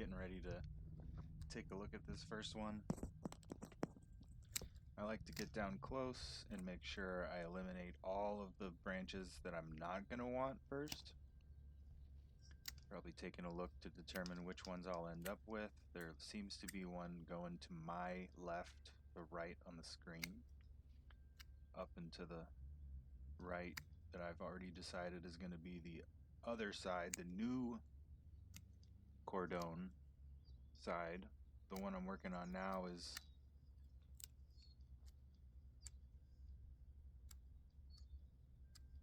getting ready to take a look at this first one. I like to get down close and make sure I eliminate all of the branches that I'm not going to want first. Probably taking a look to determine which ones I'll end up with. There seems to be one going to my left, the right on the screen, up and to the right that I've already decided is going to be the other side, the new cordon side. The one I'm working on now is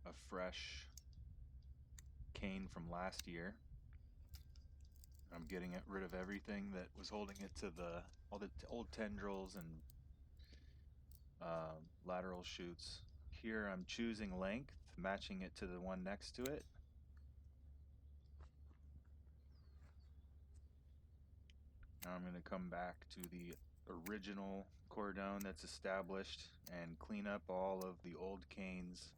a fresh cane from last year. I'm getting rid of everything that was holding it to all the old tendrils and lateral shoots. Here I'm choosing length, matching it to the one next to it. Now I'm going to come back to the original cordon that's established and clean up all of the old canes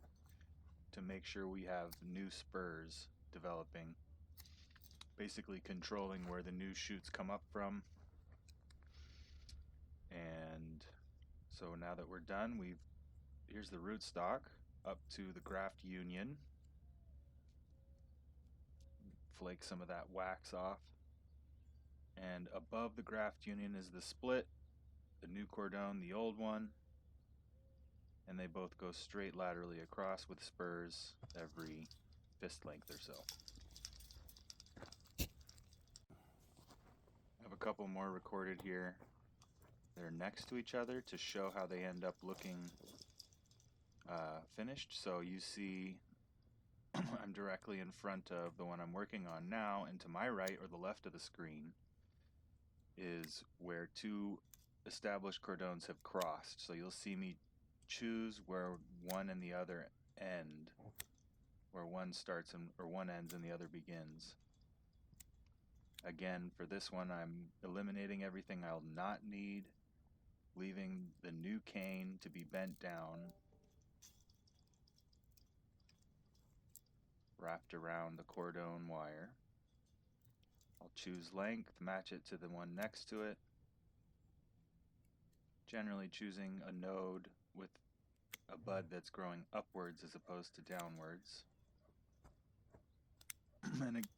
to make sure we have new spurs developing, basically controlling where the new shoots come up from. And so now that we're done, here's the rootstock up to the graft union. Flake some of that wax off. And above the graft union is the split, the new cordon, the old one, and they both go straight laterally across with spurs every fist length or so. I have a couple more recorded here. They're next to each other to show how they end up looking finished. So you see I'm directly in front of the one I'm working on now, and to my right or the left of the screen is where two established cordons have crossed. So you'll see me choose where one and the other end, where one starts or one ends and the other begins. Again, for this one, I'm eliminating everything I'll not need, leaving the new cane to be bent down, wrapped around the cordon wire. I'll choose length, match it to the one next to it, generally choosing a node with a bud that's growing upwards as opposed to downwards.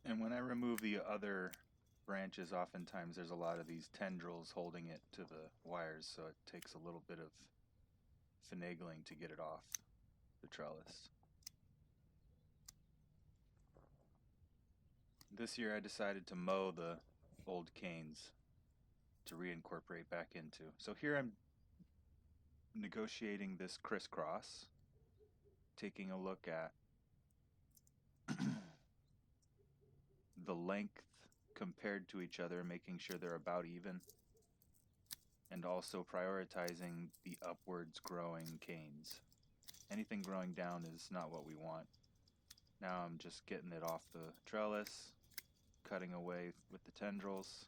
And when I remove the other branches, oftentimes there's a lot of these tendrils holding it to the wires, so it takes a little bit of finagling to get it off the trellis. This year I decided to mow the old canes to reincorporate back into. So here I'm negotiating this crisscross, taking a look at the length compared to each other, making sure they're about even, and also prioritizing the upwards growing canes. Anything growing down is not what we want. Now I'm just getting it off the trellis, cutting away with the tendrils.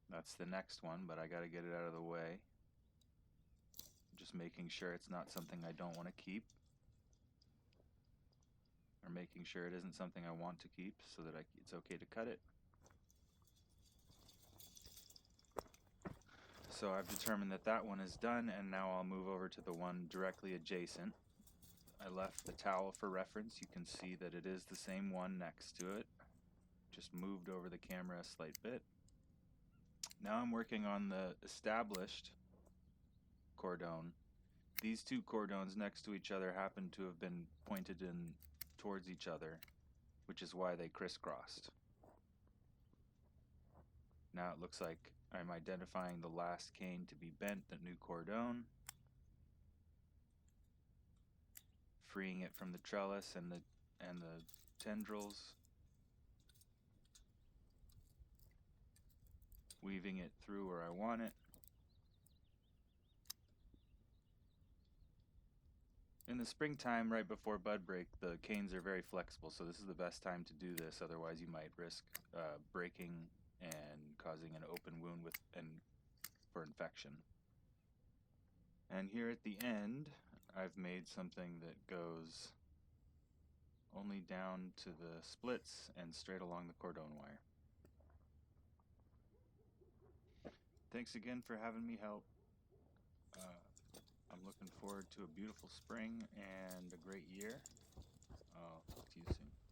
That's the next one, but I gotta get it out of the way. Just making sure it's not something I don't want to keep, or making sure it isn't something I want to keep so that it's okay to cut it. So I've determined that that one is done, and now I'll move over to the one directly adjacent. I left the towel for reference. You can see that it is the same one next to it. Just moved over the camera a slight bit. Now I'm working on the established cordon. These two cordons next to each other happen to have been pointed in towards each other, which is why they crisscrossed. Now it looks like I'm identifying the last cane to be bent, the new cordon, freeing it from the trellis and the tendrils, weaving it through where I want it. In the springtime, right before bud break, the canes are very flexible, so this is the best time to do this. Otherwise, you might risk breaking and causing an open wound for infection. And here at the end, I've made something that goes only down to the splits and straight along the cordon wire. Thanks again for having me help. I'm looking forward to a beautiful spring and a great year. I'll talk to you soon.